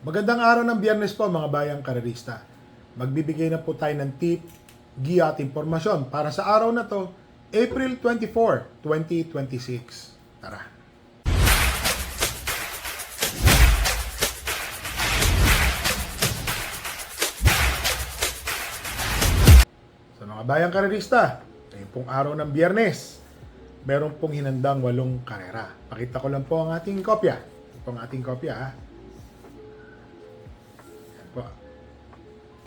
Magandang araw ng Biyernes po mga bayang karerista. Magbibigay na po tayo ng tip, giya at impormasyon para sa araw na to, April 24, 2026. Tara! Sa mga bayang karerista, ngayon pong araw ng Biyernes, meron pong hinandang 8 karera. Pakita ko lang po ang ating kopya. Ito ang ating kopya ha. Po.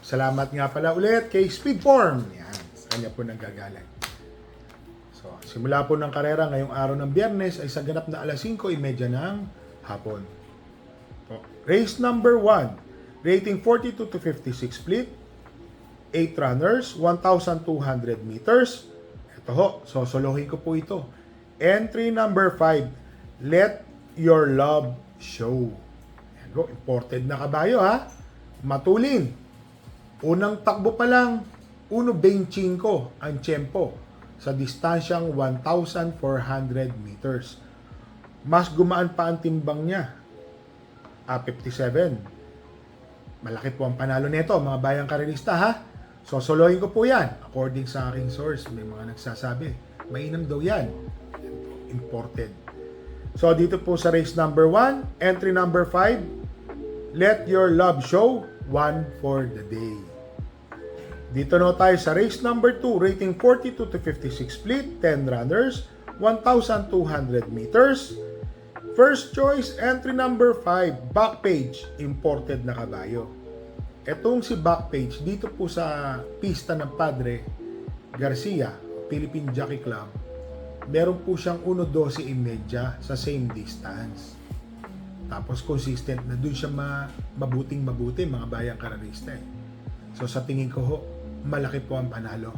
Salamat nga pala ulit kay Speedform. Yan, sa kanya po nanggagaling. So, simula po ng karera ngayong araw ng Biyernes ay sa ganap na alas 5:30 ng hapon. Po. Race number 1, rating 42 to 56 split, 8 runners, 1,200 meters. Ito ho, sosolohin ko po ito. Entry number 5, Let Your Love Show. Yan ho, imported na kabayo ha. Matulin. Unang takbo pa lang, 1.25 ang tiyempo sa distansyang 1,400 meters. Mas gumaan pa ang timbang niya, 57. Malaki po ang panalo nito, mga bayang karerista ha. Sosolohin ko po yan. According sa aking source, may mga nagsasabi, mainam daw yan. Imported. So dito po sa race number 1, entry number 5, Let Your Love Show, 1 for the day. Dito na tayo sa race number 2, rating 42 to 56 split, 10 runners, 1,200 meters. First choice, entry number 5, Backpage, imported na kabayo. Etong si Backpage, dito po sa pista ng Padre Garcia, Philippine Jockey Club, meron po siyang 1.12.5 sa same distance. Tapos consistent na doon siya mabuting-mabuti mga bayang karerista eh. So sa tingin ko ho, malaki po ang panalo.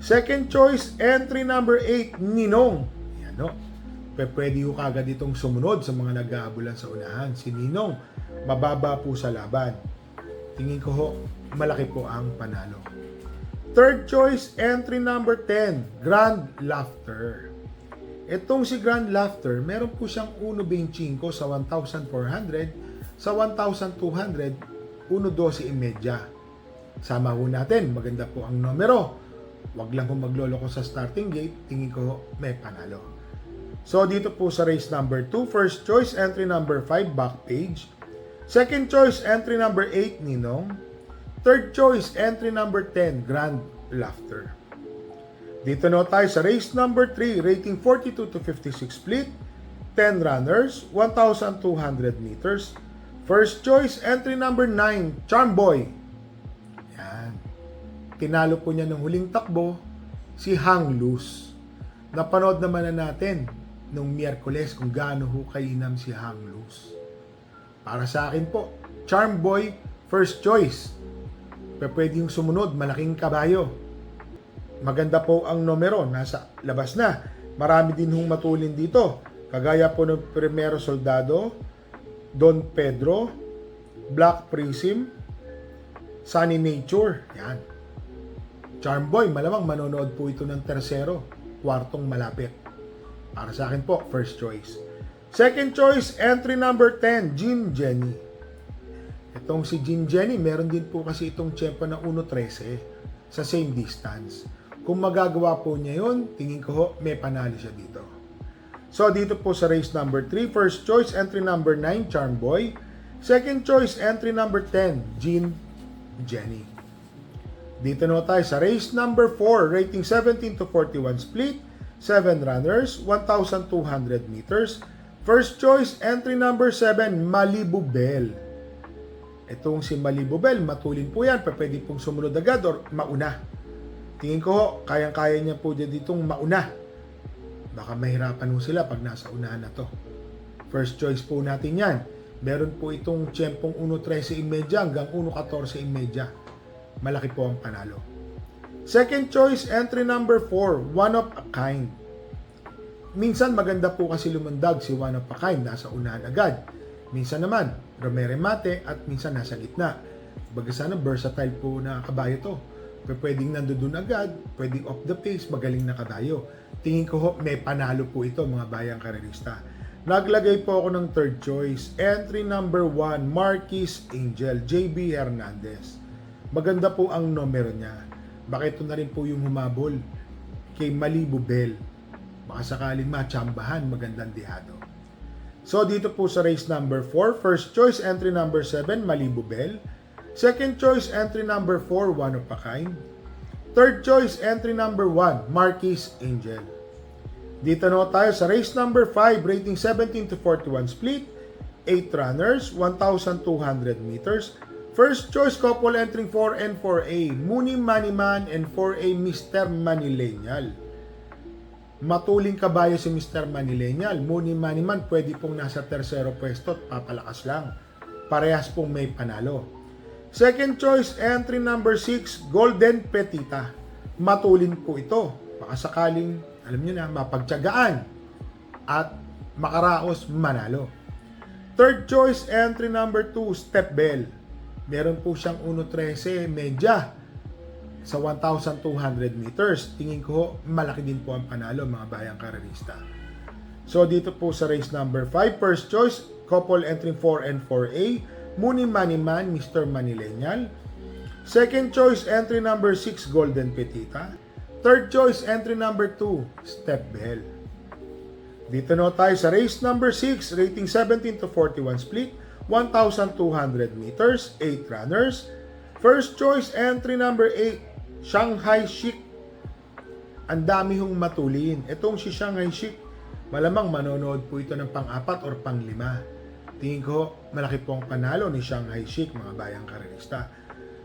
Second choice, entry number 8, Ninong. Yan o. Pwede ho kagad itong sumunod sa mga nag-aabulan sa unahan. Si Ninong, mababa po sa laban. Tingin ko ho, malaki po ang panalo. Third choice, entry number 10, Grand Laughter. Itong si Grand Laughter, meron po siyang 1.25 sa 1,400, sa 1,200, 1.12.5. Sama ho natin, maganda po ang numero. Huwag lang po magloloko sa starting gate, tingin ko may panalo. So dito po sa race number 2, first choice, entry number 5, Backpage. Second choice, entry number 8, Ninong. Third choice, entry number 10, Grand Laughter. Dito na tayo sa race number 3, rating 42 to 56 split, 10 runners, 1,200 meters. First choice, entry number 9, Charm Boy. Yan. Tinalo po niya ng huling takbo, si Hang Loose. Napanood naman na natin nung Miyerkules kung gaano ho kainam si Hang Loose. Para sa akin po, Charm Boy, first choice. Pwede yung sumunod, malaking kabayo. Maganda po ang numero, nasa labas na. Marami din hong matulin dito. Kagaya po ng Primero Soldado, Don Pedro, Black Prism, Sunny Nature. Yan. Charm Boy, malamang manonood po ito ng tersero, kwartong malapit. Para sa akin po, first choice. Second choice, entry number 10, Jean Jenny. Itong si Jean Jenny, meron din po kasi itong tiyempo na 1.13 sa same distance. Kung magagawa po niya yun, tingin ko ho, may panalo siya dito. So, dito po sa race number 3, first choice, entry number 9, Charm Boy. Second choice, entry number 10, Jean Jenny. Dito na tayo sa race number 4, rating 17 to 41 split, 7 runners, 1,200 meters. First choice, entry number 7, Malibu Bell. Itong si Malibu Bell, matulin po yan, pwede pong sumunod agad or mauna. Tingin ko, kayang-kaya niya po ditong mauna. Baka mahirapan ho sila pag nasa unahan na to. First choice po natin yan. Meron po itong tiyempong 1.13.5 hanggang 1.14.5. Malaki po ang panalo. Second choice, entry number 4, One of a Kind. Minsan maganda po kasi lumundag si One of a Kind, nasa unahan agad. Minsan naman, Romere-Mate at minsan nasa gitna. Baga sana versatile po na kabayo to. Pwedeng nandoon agad, pwedeng off the pace, magaling na kabayo. Tingin ko ho, may panalo po ito mga bayang karerista. Naglagay po ako ng third choice. Entry number 1, Marquis Angel, JB Hernandez. Maganda po ang numero niya. Baka ito na rin po yung humabol kay Malibu Bell. Baka sakaling matsambahan, magandang dihado. So dito po sa race number 4, first choice entry number 7, Malibu Bell. Second choice entry number 4, One of a Kind. Third choice entry number 1, Marquis Angel. Dito na tayo sa race number 5, rating 17 to 41 split, 8 runners, 1,200 meters. First choice couple entering 4 and 4A, Muni Maniman and 4A Mr. Manilenial. Matuling kabayo si Mr. Manilenial. Muni Maniman pwede pong nasa tersero pwesto at papalakas lang. Parehas pong may panalo. Second choice entry number 6, Golden Petita. Matulin po ito. Baka sakaling alam nyo na, mapagtyagaan at makaraos manalo. Third choice, entry number 2, Step Bell. Meron po siyang 1.13 medya sa 1,200 meters. Tingin ko, malaki din po ang panalo mga bayang karerista. So dito po sa race number 5, first choice, couple entry 4 and 4A, Muni Maniman, Mr. Manilenial. Second choice, entry number 6, Golden Petita. Third choice, entry number 2, Step Bell. Dito na tayo sa race number 6, rating 17 to 41 split, 1,200 meters, 8 runners. First choice, entry number 8, Shanghai Chic. Ang dami hong matulin. Itong si Shanghai Chic, malamang manonood po ito ng pang-4 or pang-5. Tingin ko, malaki po ang panalo ni Shanghai Chic, mga bayang karerista.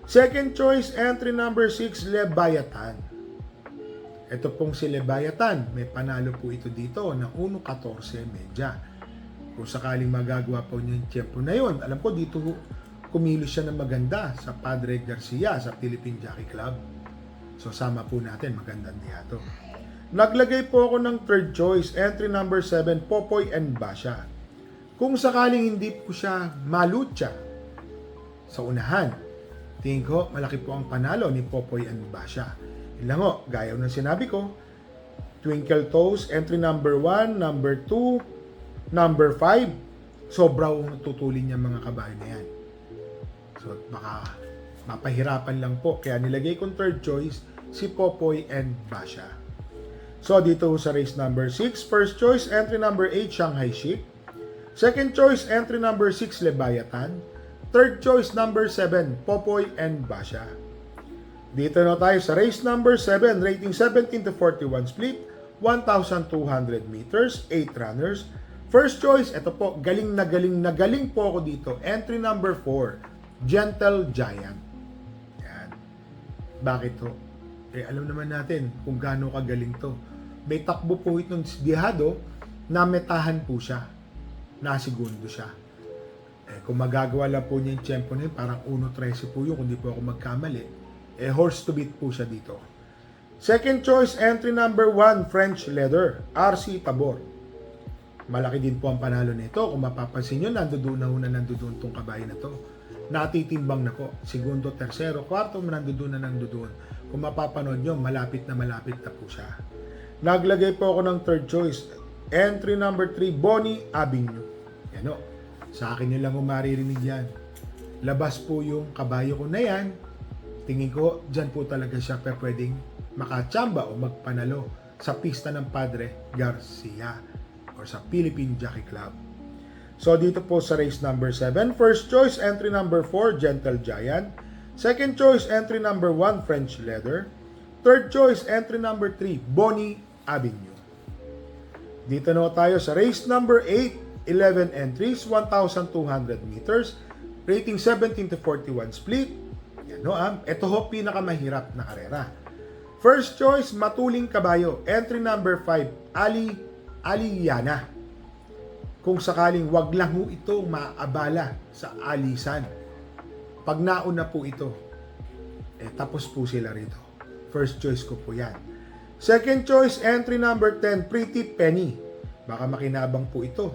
Second choice, entry number 6, Leviathan. Ito pong si Leviathan, may panalo po ito dito ng 1.14 medya. Kung sakaling magagawa po niya yung tiyempo na yun, alam ko dito kumilos siya ng maganda sa Padre Garcia sa Philippine Jockey Club. So sama po natin, magandang dihato. Naglagay po ako ng third choice, entry number 7, Popoy and Basha. Kung sakaling hindi po siya malutya sa unahan, tingin ko malaki po ang panalo ni Popoy and Basha. Ilang o, gaya ng sinabi ko, Twinkle Toes, entry number 1, number 2, number 5, sobrang tutulin niya mga kabayo na yan. So, baka mapahirapan lang po. Kaya nilagay kong third choice, si Popoy and Basha. So, dito sa race number 6, first choice, entry number 8, Shanghai Chic. Second choice, entry number 6, Leviathan. Third choice, number 7, Popoy and Basha. Dito na tayo sa race number 7, rating 17 to 41 split, 1,200 meters, 8 runners. First choice, ito po, galing na galing po ako dito. Entry number 4, Gentle Giant. Yan. Bakit to? Alam naman natin kung gaano kagaling to. May takbo po itong dihado na metahan po siya. Nasigundo siya. Kung magagawa lang po niya yung tiyempo na yun, parang 1.13 po yun, kung di po ako magkamali. Horse to beat po siya dito. Second choice, entry number 1, French Leather, RC Tabor. Malaki din po ang panalo nito. Kung mapapansin nyo, nandoon tong kabayo na to. Natitimbang na po. Segundo, tersero, kwarto, nandoon. Kung mapapanood nyo, malapit na po siya. Naglagay po ako ng third choice. Entry number 3, Bonnie Avenue. Yan o. Sa akin nyo lang kung maririnig yan. Labas po yung kabayo ko na yan. Tingin ko, dyan po talaga siya pwedeng makatsamba o magpanalo sa pista ng Padre Garcia or sa Philippine Jockey Club. So, dito po sa race number 7, first choice, entry number 4, Gentle Giant. Second choice, entry number 1, French Leather. Third choice, entry number 3, Bonnie Avenue. Dito na tayo sa race number 8, 11 entries, 1,200 meters, rating 17 to 41 split. Ito ho, pinakamahirap na karera. First choice, Matuling Kabayo. Entry number 5, Aliyana. Kung sakaling wag lang ho ito maabala sa alisan. Pag nauna po ito, tapos po sila rito. First choice ko po yan. Second choice, entry number 10, Pretty Penny. Baka makinabang po ito.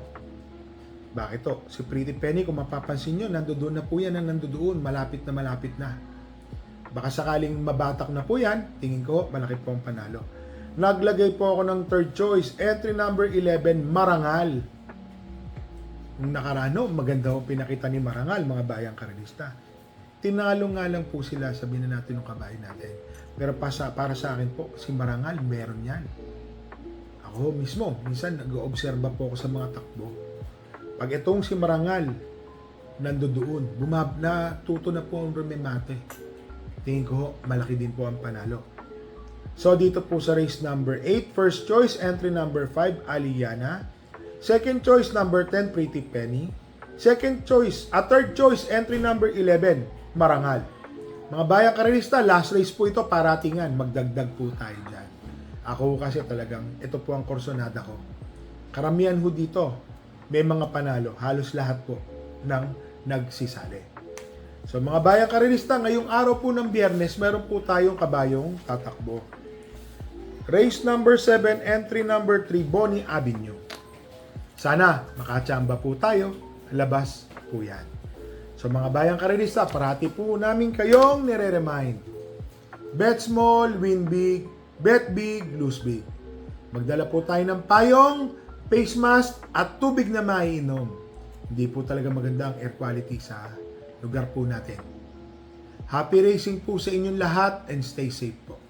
Bakit to? Si Pretty Penny, kung mapapansin nyo, nandoon na po yan ang nandoon. Malapit na. Baka sakaling mabatak na po yan, tingin ko, malaki po ang panalo. Naglagay po ako ng third choice. Entry number 11, Marangal. Nung nakarano, maganda ho pinakita ni Marangal, mga bayang karilista. Tinalo nga lang po sila, sabihin na natin ng kabayan natin. Pero para sa akin po, si Marangal, meron yan. Ako mismo, minsan nag-oobserba po ako sa mga takbo. Pag itong si Marangal, nandoon, natuto na po ang rumemate. Tingin ko, malaki din po ang panalo. So, dito po sa race number 8, first choice, entry number 5, Aliana. Second choice, number 10, Pretty Penny. Third choice, entry number 11, Marangal. Mga bayang karilista, last race po ito, paratingan. Magdagdag po tayo dyan. Ako kasi talagang, ito po ang korsonada ko. Karamihan ho dito, may mga panalo. Halos lahat po ng nagsisali. So mga bayang karilista, ngayong araw po ng Biyernes, meron po tayong kabayong tatakbo. Race number 7, entry number 3, Bonnie Avenue. Sana makachamba po tayo. Labas po yan. So mga bayang karilista, parati po namin kayong nire-remind. Bet small, win big, bet big, lose big. Magdala po tayo ng payong, face mask, at tubig na maiinom. Hindi po talaga maganda ang air quality sa lugar po natin. Happy racing po sa inyong lahat and stay safe po.